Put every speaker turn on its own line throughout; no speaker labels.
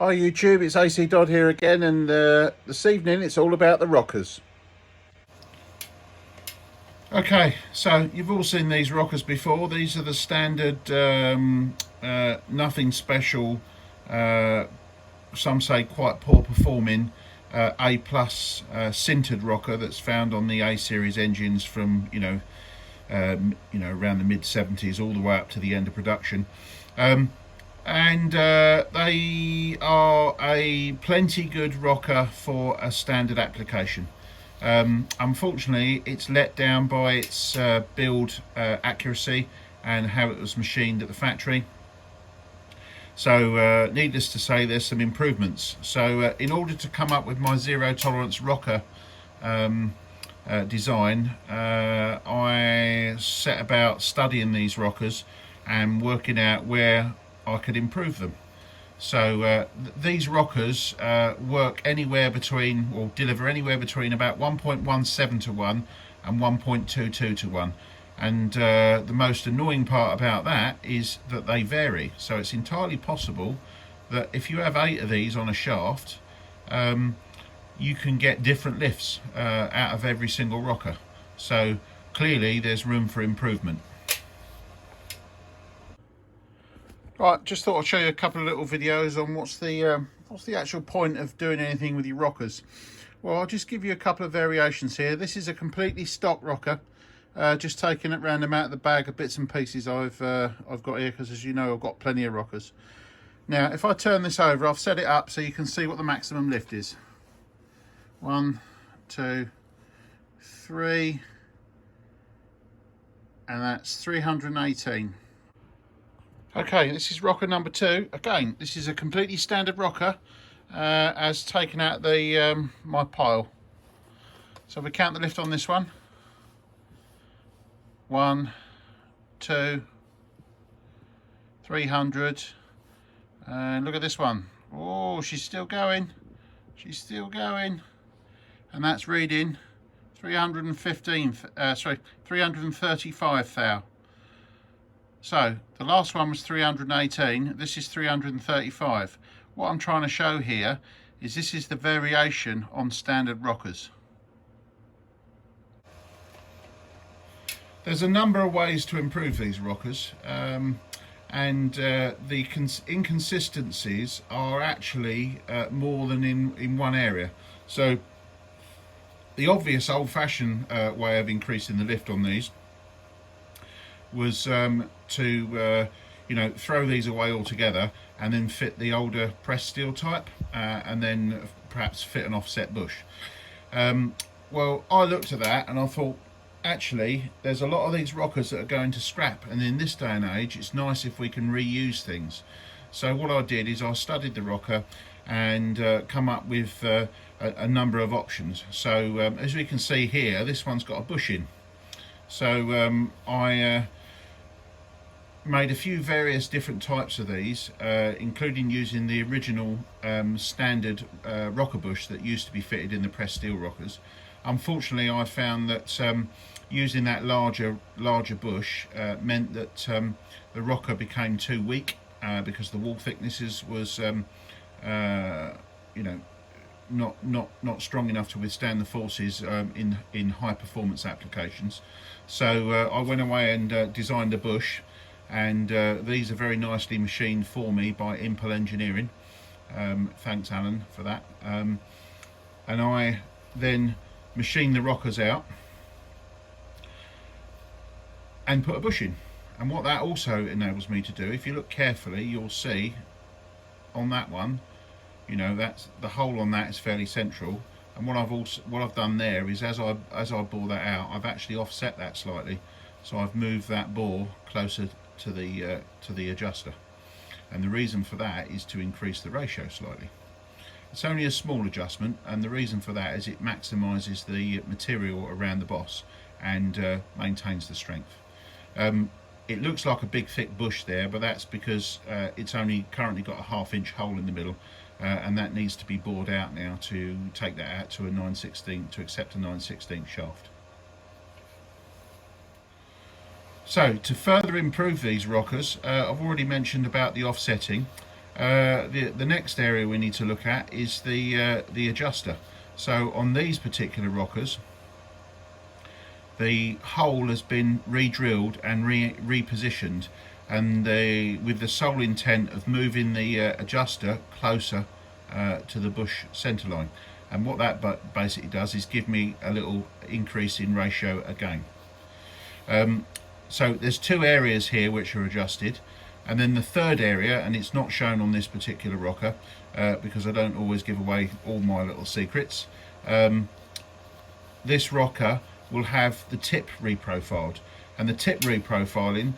Hi YouTube, it's ACDodd here again, and this evening it's all about the rockers. Okay, so you've all seen these rockers before. These are the standard, nothing special, some say quite poor performing A plus sintered rocker that's found on the A series engines from around the mid 70s all the way up to the end of production. And they are a plenty good rocker for a standard application. Unfortunately, it's let down by its build accuracy and how it was machined at the factory. So needless to say, there's some improvements. So in order to come up with my zero tolerance rocker design, I set about studying these rockers and working out where I could improve them. So these rockers work anywhere between, or deliver anywhere between about 1.17 to 1 and 1.22 to 1. And the most annoying part about that is that they vary. So it's entirely possible that if you have 8 of these on a shaft, you can get different lifts out of every single rocker. So clearly there's room for improvement. Right, just thought I'd show you a couple of little videos on what's the actual point of doing anything with your rockers. Well, I'll just give you a couple of variations here. This is a completely stock rocker, just taking it random out of the bag of bits and pieces I've got here, because as you know I've got plenty of rockers. Now if I turn this over, I've set it up so you can see what the maximum lift is. 1, 2, 3, and that's 318. Okay, this is rocker number 2. Again, this is a completely standard rocker, as taken out the my pile. So if we count the lift on this one, 1, 2, 300, and look at this one. Oh, she's still going. She's still going, and that's reading 335 thou. So the last one was 318, this is 335. What I'm trying to show here is this is the variation on standard rockers. There's a number of ways to improve these rockers, and the inconsistencies are actually more than in one area. So the obvious old-fashioned way of increasing the lift on these was to throw these away altogether and then fit the older pressed steel type, and then perhaps fit an offset bush. Well, I looked at that and I thought, actually there's a lot of these rockers that are going to scrap, and in this day and age it's nice if we can reuse things. So what I did is I studied the rocker and come up with a number of options. So as we can see here, this one's got a bush in. So I made a few various different types of these, including using the original standard rocker bush that used to be fitted in the pressed steel rockers. Unfortunately, I found that using that larger bush meant that the rocker became too weak, because the wall thicknesses was not strong enough to withstand the forces in high performance applications. So I went away and designed a bush, and these are very nicely machined for me by Impel Engineering. Thanks Alan for that. And I then machined the rockers out and put a bush in. And what that also enables me to do, if you look carefully, you'll see on that one, that's the hole on that is fairly central. And what I've done there is, as I bore that out, I've actually offset that slightly. So I've moved that bore closer to the adjuster, and the reason for that is to increase the ratio slightly. It's only a small adjustment, and the reason for that is it maximises the material around the boss and maintains the strength. It looks like a big thick bush there, but that's because it's only currently got a 1/2 inch hole in the middle, and that needs to be bored out now to take that out to a 9/16, to accept a 9/16 shaft. So to further improve these rockers, I've already mentioned about the offsetting. The next area we need to look at is the adjuster. So on these particular rockers, the hole has been re-drilled and repositioned, and with the sole intent of moving the adjuster closer to the bush centre line. And what that basically does is give me a little increase in ratio again. So there's two areas here which are adjusted, and then the third area, and it's not shown on this particular rocker because I don't always give away all my little secrets. This rocker will have the tip reprofiled, and the tip reprofiling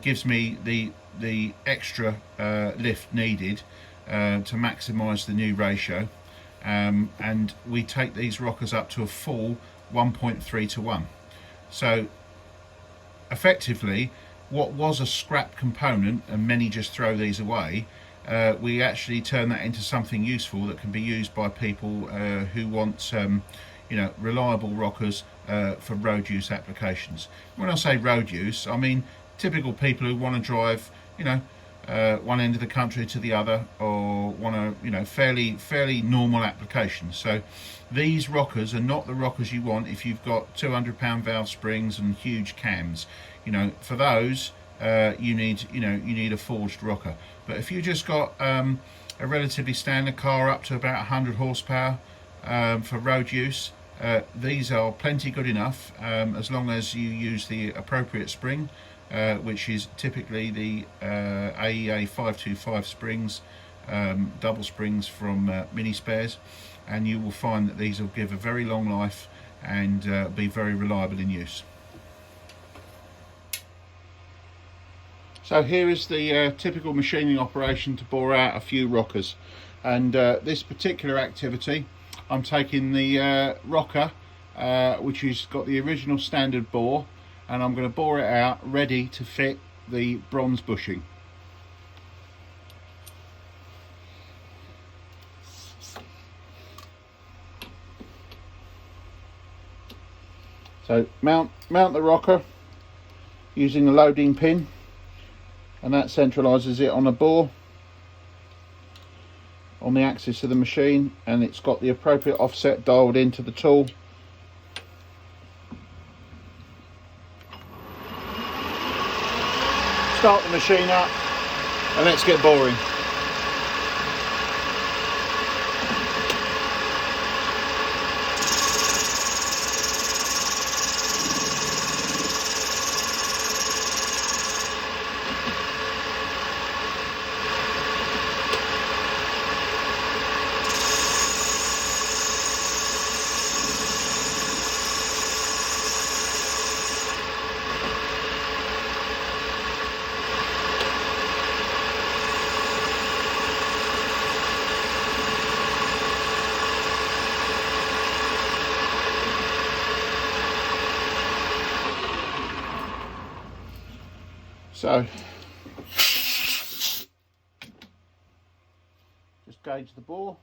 gives me the extra lift needed to maximise the new ratio, and we take these rockers up to a full 1.3 to 1. So effectively, what was a scrap component, and many just throw these away, we actually turn that into something useful that can be used by people who want reliable rockers for road use applications. When I say road use, I mean typical people who want to drive one end of the country to the other, or want to fairly normal applications. So these rockers are not the rockers you want if you've got 200-pound valve springs and huge cams. For those you need a forged rocker. But if you just got a relatively standard car up to about 100 horsepower for road use, these are plenty good enough, as long as you use the appropriate spring, which is typically the AEA 525 springs, double springs from Mini Spares, and you will find that these will give a very long life and be very reliable in use. So here is the typical machining operation to bore out a few rockers, and this particular activity, I'm taking the rocker which has got the original standard bore, and I'm going to bore it out ready to fit the bronze bushing. So mount the rocker using a loading pin, and that centralises it on a bore on the axis of the machine, and it's got the appropriate offset dialed into the tool. Start the machine up and let's get boring. So just gauge the bore.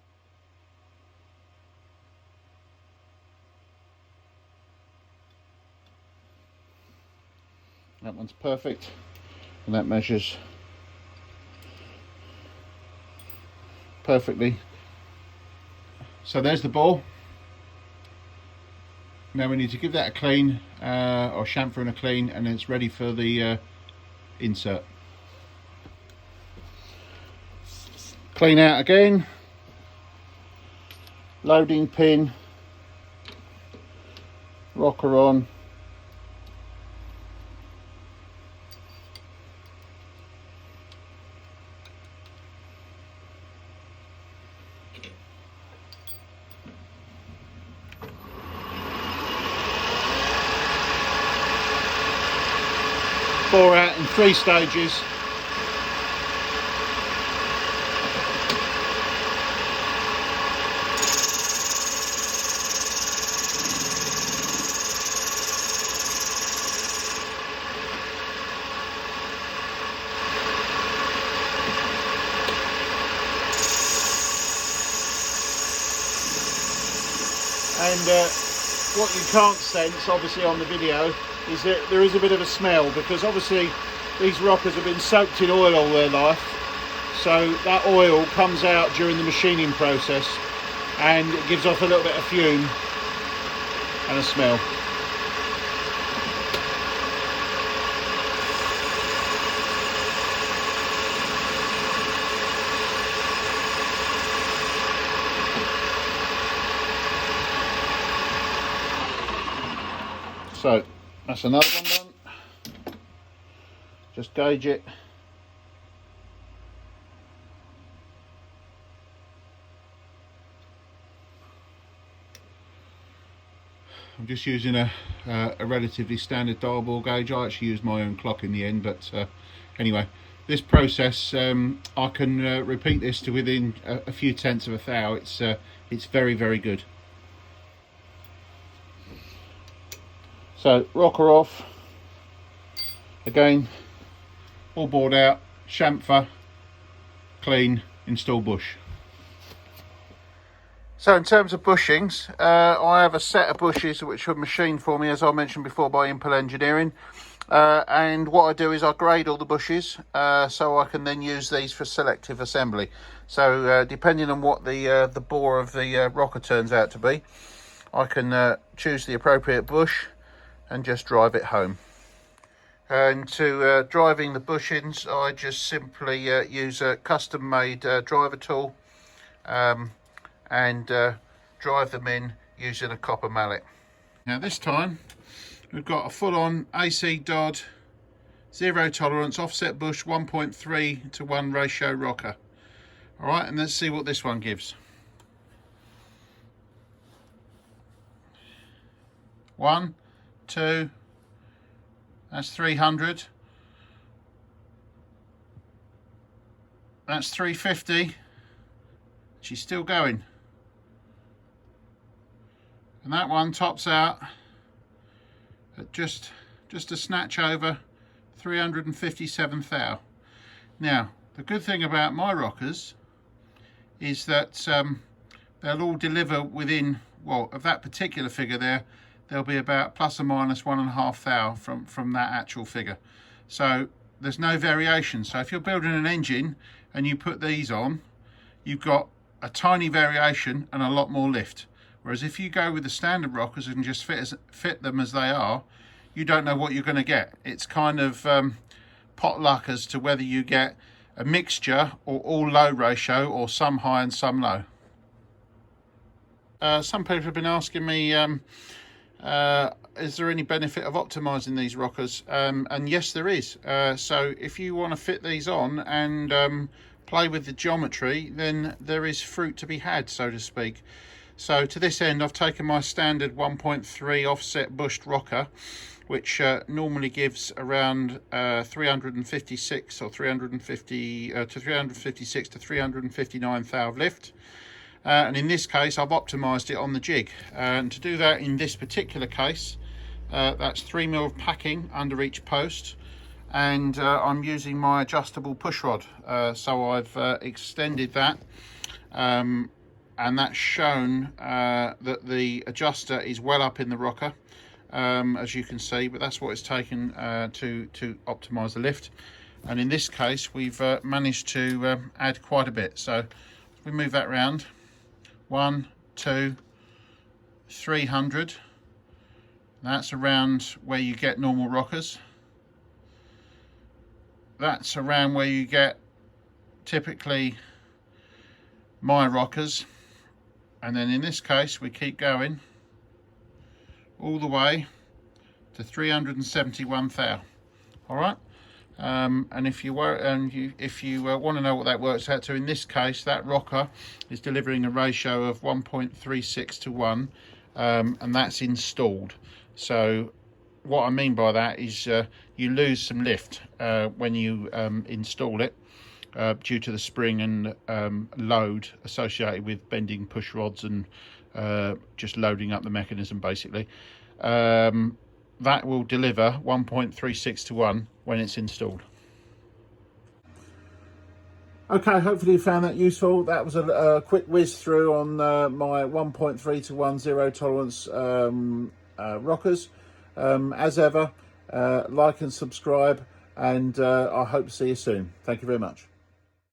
That one's perfect, and that measures perfectly. So there's the bore. Now we need to give that a clean, or chamfer and a clean, and then it's ready for the insert. Clean out again, loading pin, rocker on, bore out in 3 stages. And what you can't sense obviously on the video is that there is a bit of a smell, because obviously these rockers have been soaked in oil all their life, so that oil comes out during the machining process and it gives off a little bit of fume and a smell. So that's another one done. Just gauge it. I'm just using a relatively standard dial ball gauge. I actually use my own clock in the end, but anyway, this process I can repeat this to within a few tenths of a thou. It's very, very good. So rocker off, again, all bored out, chamfer, clean, install bush. So in terms of bushings, I have a set of bushes which were machined for me, as I mentioned before, by Impel Engineering. And what I do is I grade all the bushes so I can then use these for selective assembly. So depending on what the bore of the rocker turns out to be, I can choose the appropriate bush and just drive it home. And to driving the bushings, I just simply use a custom-made driver tool and drive them in using a copper mallet. Now this time we've got a full-on ACDodd 0 tolerance offset bush 1.3:1 ratio rocker. All right, and let's see what this one gives. 1, 2, that's 300, that's 350. She's still going, and that one tops out at just a snatch over 357 thou. Now the good thing about my rockers is that they'll all deliver within, well, of that particular figure there, there'll be about plus or minus 1.5 thou from that actual figure. So there's no variation. So if you're building an engine and you put these on, you've got a tiny variation and a lot more lift. Whereas if you go with the standard rockers and just fit them as they are, you don't know what you're going to get. It's kind of potluck as to whether you get a mixture or all low ratio or some high and some low. Some people have been asking me, is there any benefit of optimizing these rockers? And yes, there is. So if you want to fit these on and play with the geometry, then there is fruit to be had, so to speak. So to this end, I've taken my standard 1.3 offset bushed rocker, which normally gives around 356 or 350 to 356 to 359 thou of lift. And in this case, I've optimized it on the jig. And to do that in this particular case, that's 3mm of packing under each post. And I'm using my adjustable push rod. So I've extended that. And that's shown that the adjuster is well up in the rocker, as you can see, but that's what it's taken to optimize the lift. And in this case, we've managed to add quite a bit. So if we move that round, 1, 2, 300. That's around where you get normal rockers. That's around where you get typically my rockers. And then in this case, we keep going all the way to 371 thou. All right. And if you want to know what that works out to, in this case, that rocker is delivering a ratio of 1.36 to 1, and that's installed. So what I mean by that is you lose some lift when you install it due to the spring and load associated with bending push rods and just loading up the mechanism, basically. That will deliver 1.36 to 1 when it's installed. Okay, hopefully you found that useful. That was a quick whiz through on my 1.3 to 1 0 tolerance rockers. As ever, like and subscribe, and I hope to see you soon. Thank you very much.